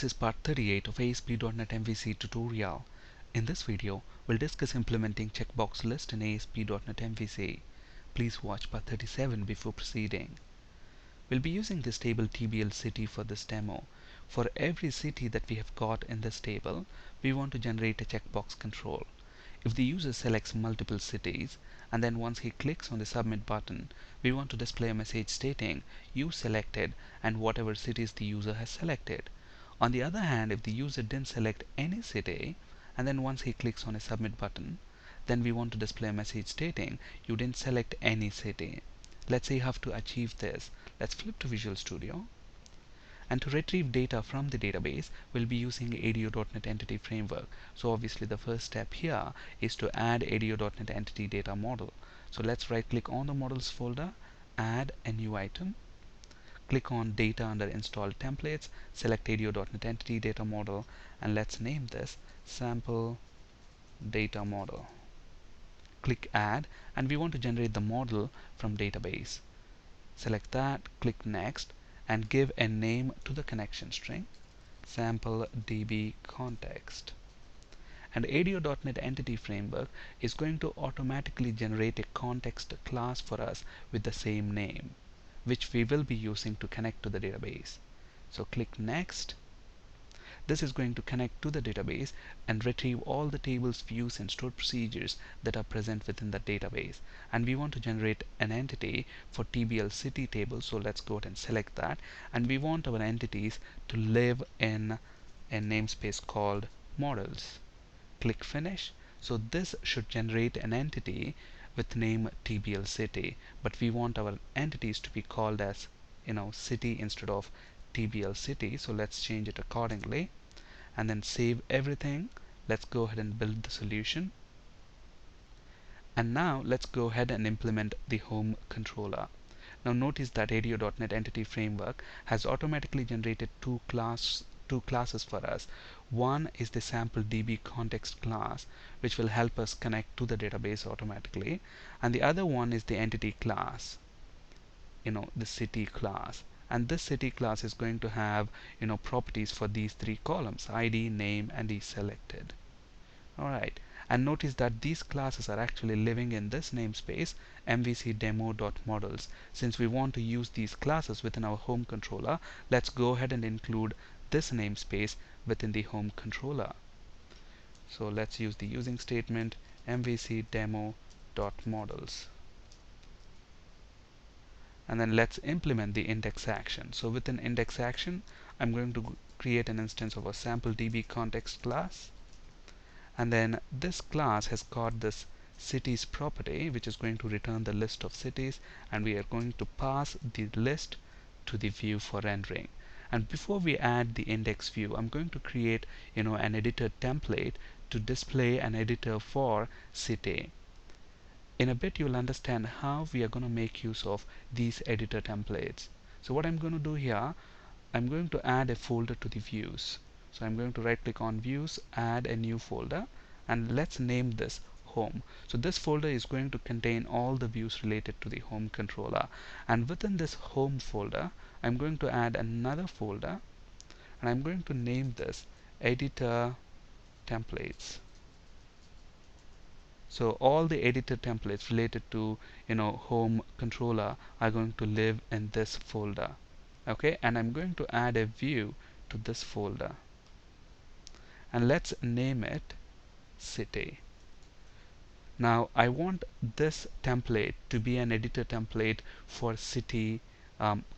This is part 38 of ASP.NET MVC tutorial. In this video, we'll discuss implementing CheckBoxList in ASP.NET MVC. Please watch part 37 before proceeding. We'll be using this table TBL city for this demo. For every city that we have got in this table, we want to generate a checkbox control. If the user selects multiple cities, and then once he clicks on the submit button, we want to display a message stating you selected and whatever cities the user has selected. On the other hand, if the user didn't select any city, and then once he clicks on a submit button, then we want to display a message stating you didn't select any city. Let's see how to achieve this. Let's flip to Visual Studio. And to retrieve data from the database, we'll be using ADO.NET Entity Framework. So obviously the first step here is to add ADO.NET Entity Data Model. So let's right click on the models folder, add a new item. Click on Data under Install Templates, select ADO.NET Entity Data Model, and let's name this Sample Data Model. Click Add, and we want to generate the model from database. Select that, click Next, and give a name to the connection string, Sample DB Context. And ADO.NET Entity Framework is going to automatically generate a context class for us with the same name, which we will be using to connect to the database. So click Next. This is going to connect to the database and retrieve all the tables, views, and stored procedures that are present within the database. And we want to generate an entity for TBL city table, so let's go ahead and select that. And we want our entities to live in a namespace called models. Click Finish. So this should generate an entity with name TBL city, but we want our entities to be called as city instead of TBL city. So let's change it accordingly and then save everything. Let's go ahead and build the solution. And now let's go ahead and implement the home controller. Now notice that ADO.NET Entity Framework has automatically generated two classes for us. One is the Sample DB Context class, which will help us connect to the database automatically, and the other one is the entity class, the city class. And this city class is going to have properties for these three columns: ID, name, and selected. Alright, and notice that these classes are actually living in this namespace mvc_demo.models. Since we want to use these classes within our home controller, let's go ahead and include this namespace within the home controller. So let's use the using statement mvc_demo.models. And then let's implement the index action. So within index action, I'm going to create an instance of a sample DB context class, and then this class has got this cities property, which is going to return the list of cities, and we are going to pass the list to the view for rendering. And before we add the index view, I'm going to create an editor template to display an editor for city. In a bit you'll understand how we are going to make use of these editor templates. So what I'm going to do here, I'm going to add a folder to the views. So I'm going to right click on views, add a new folder, and let's name this home. So this folder is going to contain all the views related to the home controller, and within this home folder I'm going to add another folder, and I'm going to name this editor templates. So all the editor templates related to home controller are going to live in this folder. Okay, and I'm going to add a view to this folder, and let's name it city. Now I want this template to be an editor template for city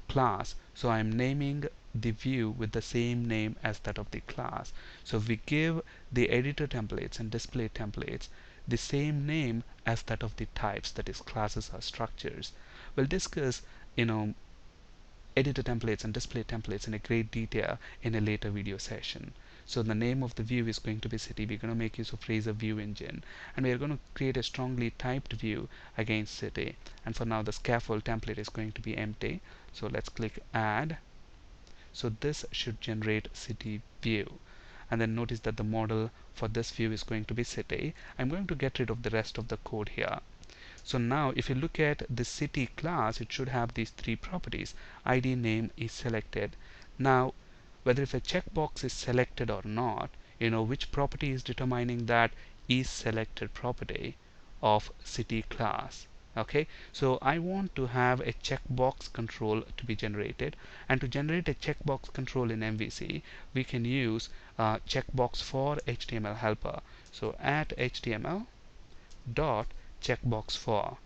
class, so I'm naming the view with the same name as that of the class. So we give the editor templates and display templates the same name as that of the types, that is classes or structures. We'll discuss editor templates and display templates in a great detail in a later video session. So the name of the view is going to be city. We're going to make use of Razor View Engine, and we are going to create a strongly typed view against city. And for now the scaffold template is going to be empty, so let's click add. So this should generate city view, and then notice that the model for this view is going to be city. I'm going to get rid of the rest of the code here. So now if you look at the city class, it should have these three properties: ID, name, is selected. Now whether if a checkbox is selected or not, which property is determining that is selected property of city class. Okay, so I want to have a checkbox control to be generated, and to generate a checkbox control in MVC we can use checkbox for HTML helper. So at HTML dot checkbox for,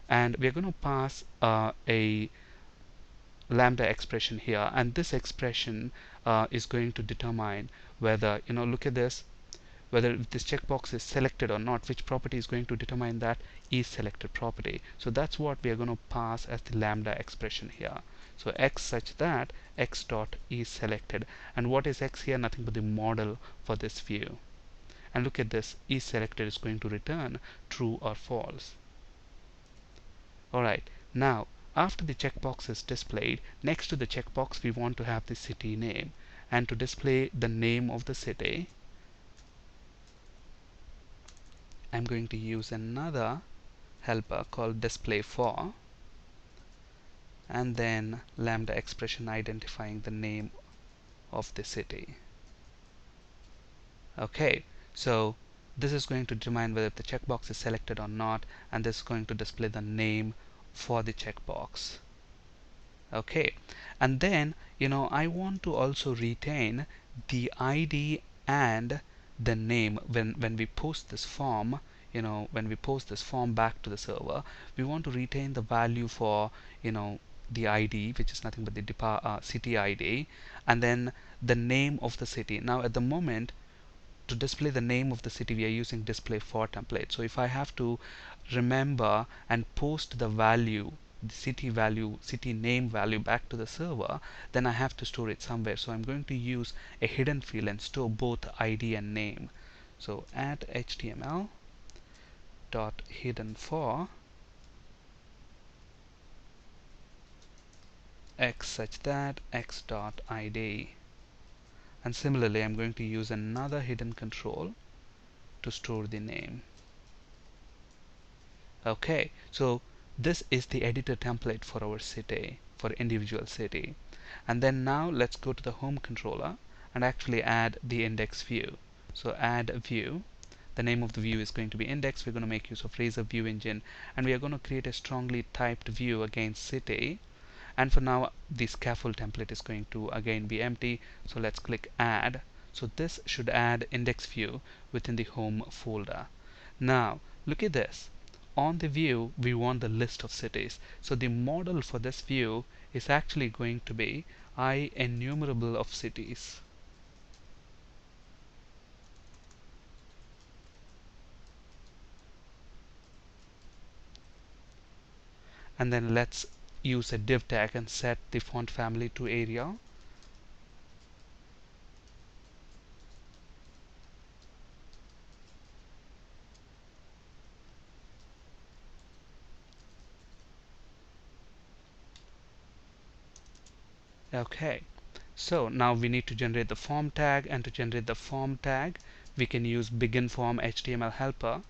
and we're going to pass a lambda expression here, and this expression is going to determine whether, look at this, whether this checkbox is selected or not, which property is going to determine that is selected property. So that's what we are going to pass as the lambda expression here. So x such that x dot is selected, and what is x here? Nothing but the model for this view. And look at this, is selected is going to return true or false. Alright, now after the checkbox is displayed, next to the checkbox we want to have the city name, and to display the name of the city I'm going to use another helper called display for, and then lambda expression identifying the name of the city. Okay, so this is going to determine whether the checkbox is selected or not, and this is going to display the name for the checkbox. Okay, and then I want to also retain the ID and the name when we post this form. When we post this form back to the server, we want to retain the value for the ID, which is nothing but the city ID, and then the name of the city. Now at the moment, to display the name of the city, we are using display for template. So if I have to remember and post the value, the city name value back to the server, then I have to store it somewhere. So I'm going to use a hidden field and store both ID and name. So at HTML dot hidden for x such that x dot ID, and similarly I'm going to use another hidden control to store the name. Okay, so this is the editor template for our city, for individual city. And then now let's go to the home controller and actually add the index view. So add a view. The name of the view is going to be index. We're going to make use of Razor View Engine, and we are going to create a strongly typed view against city. And for now the scaffold template is going to again be empty, so let's click add. So this should add index view within the home folder. Now look at this, on the view we want the list of cities, so the model for this view is actually going to be I enumerable of cities. And then let's use a div tag and set the font family to Arial. Okay, so now we need to generate the form tag, and to generate the form tag we can use begin form HTML helper.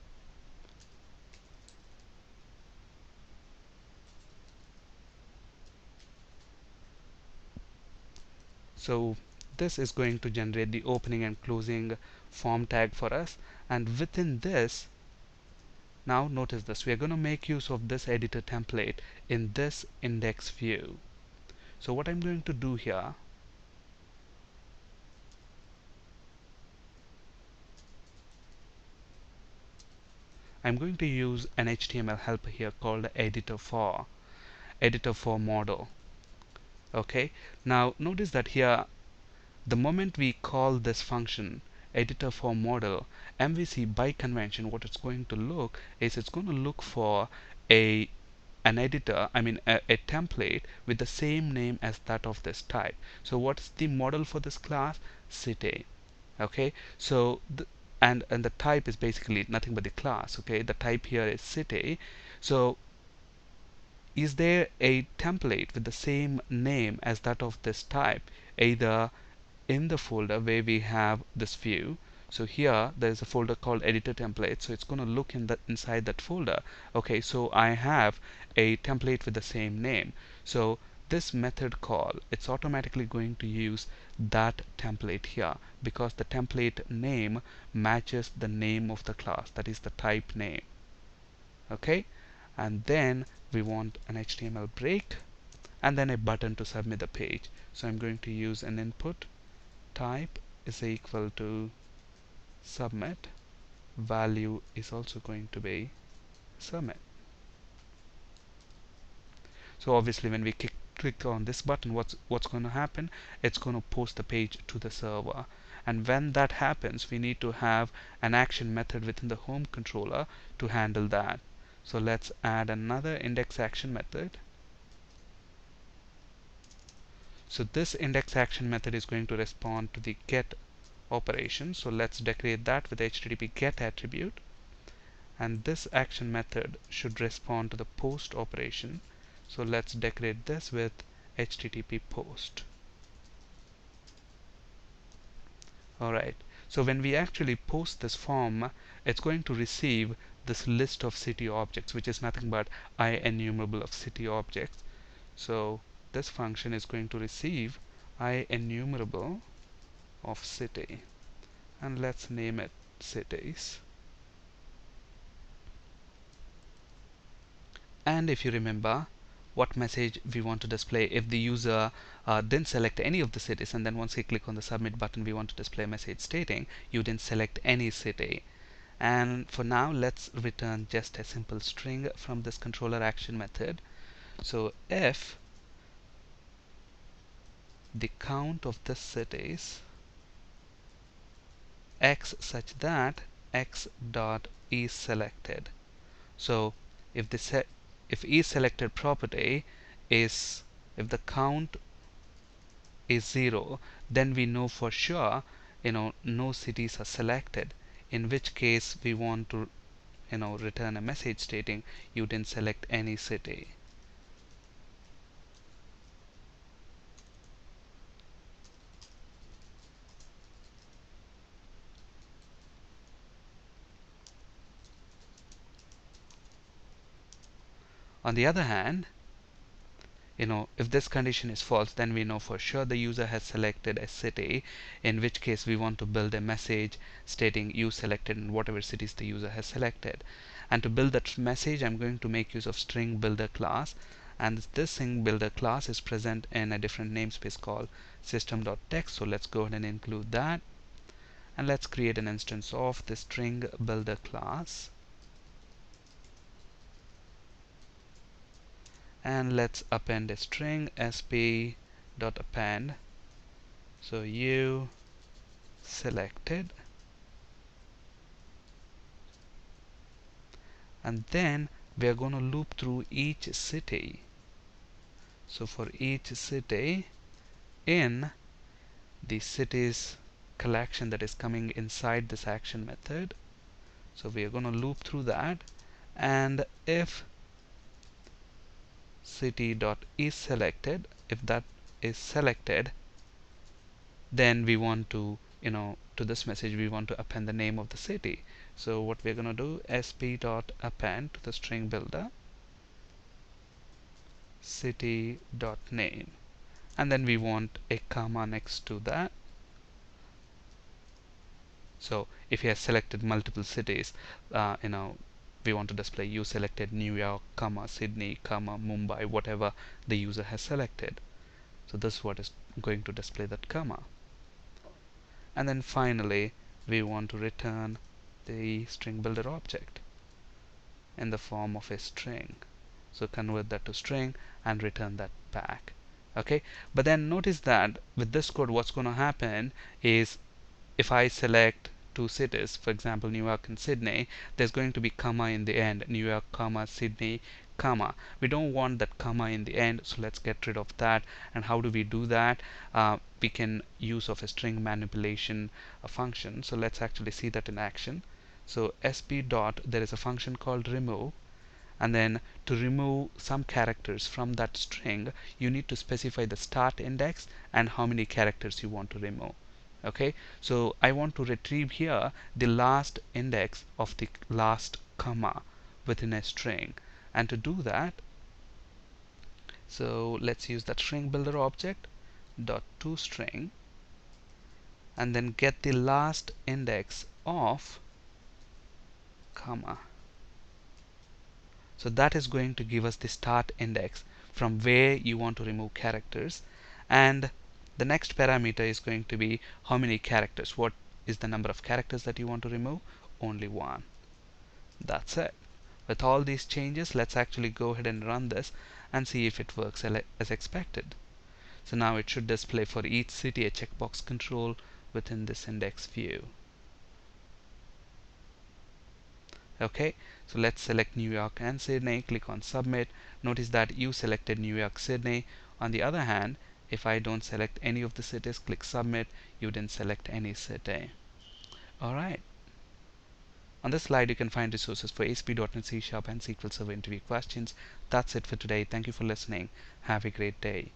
So this is going to generate the opening and closing form tag for us, and within this, now notice this, we are going to make use of this editor template in this index view. So what I'm going to do here, I'm going to use an HTML helper here called editor for model. Okay, now notice that here, the moment we call this function editor for model, MVC by convention what it's going to look is, it's going to look for an editor, a template with the same name as that of this type. So what's the model for this class? City. Okay, so and the type is basically nothing but the class. Okay, the type here is city. So is there a template with the same name as that of this type, either in the folder where we have this view? So here there is a folder called editor template, so it's going to look inside that folder. Okay, so I have a template with the same name. So this method call, it's automatically going to use that template here because the template name matches the name of the class, that is the type name. Okay, and then we want an HTML break and then a button to submit the page. So I'm going to use an input type is equal to submit, value is also going to be submit. So obviously when we click on this button, what's going to happen? It's going to post the page to the server, and when that happens we need to have an action method within the home controller to handle that. So let's add another index action method. So this index action method is going to respond to the get operation. So let's decorate that with HTTP get attribute, and this action method should respond to the post operation. So let's decorate this with HTTP post. Alright, so when we actually post this form, it's going to receive this list of city objects, which is nothing but IEnumerable of city objects. So this function is going to receive IEnumerable of city, and let's name it cities. And if you remember what message we want to display if the user didn't select any of the cities, and then once he click on the submit button we want to display a message stating you didn't select any city. And for now let's return just a simple string from this controller action method. So if the count of the cities x such that x dot is selected. So if the if is selected property is if the count is 0, then we know for sure no cities are selected, in which case we want to return a message stating you didn't select any city. On the other hand, if this condition is false, then we know for sure the user has selected a city, in which case we want to build a message stating you selected in whatever cities the user has selected. And to build that message, I'm going to make use of string builder class, and this string builder class is present in a different namespace called system.text. So let's go ahead and include that, and let's create an instance of the string builder class. And let's append a string sp.append. So you selected, and then we are going to loop through each city. So for each city in the cities collection that is coming inside this action method, so we are going to loop through that, and if city.is selected, if that is selected, then we want to to this message we want to append the name of the city. So what we're going to do, sp.append to the string builder city.name, and then we want a comma next to that. So if you have selected multiple cities, we want to display you selected New York, comma Sydney, comma Mumbai, whatever the user has selected. So this is what is going to display that comma. And then finally we want to return the string builder object in the form of a string. So convert that to string and return that back. Okay, but then notice that with this code what's going to happen is if I select two cities, for example New York and Sydney, there's going to be comma in the end, New York, comma Sydney, comma. We don't want that comma in the end, so let's get rid of that. And how do we do that? We can use of a string manipulation function. So let's actually see that in action. So sp dot, there is a function called remove, and then to remove some characters from that string you need to specify the start index and how many characters you want to remove. Okay, so I want to retrieve here the last index of the last comma within a string, and to do that So let's use that string builder object dot toString, and then get the last index of comma. So that is going to give us the start index from where you want to remove characters, and the next parameter is going to be how many characters. What is the number of characters that you want to remove? Only one. That's it. With all these changes, let's actually go ahead and run this and see if it works as expected. So now it should display for each city a checkbox control within this index view. Okay, so let's select New York and Sydney, click on submit. Notice that you selected New York, Sydney. On the other hand, if I don't select any of the cities, click submit, you didn't select any city. Alright, on this slide you can find resources for ASP.NET C# and SQL Server interview questions. That's it for today. Thank you for listening. Have a great day.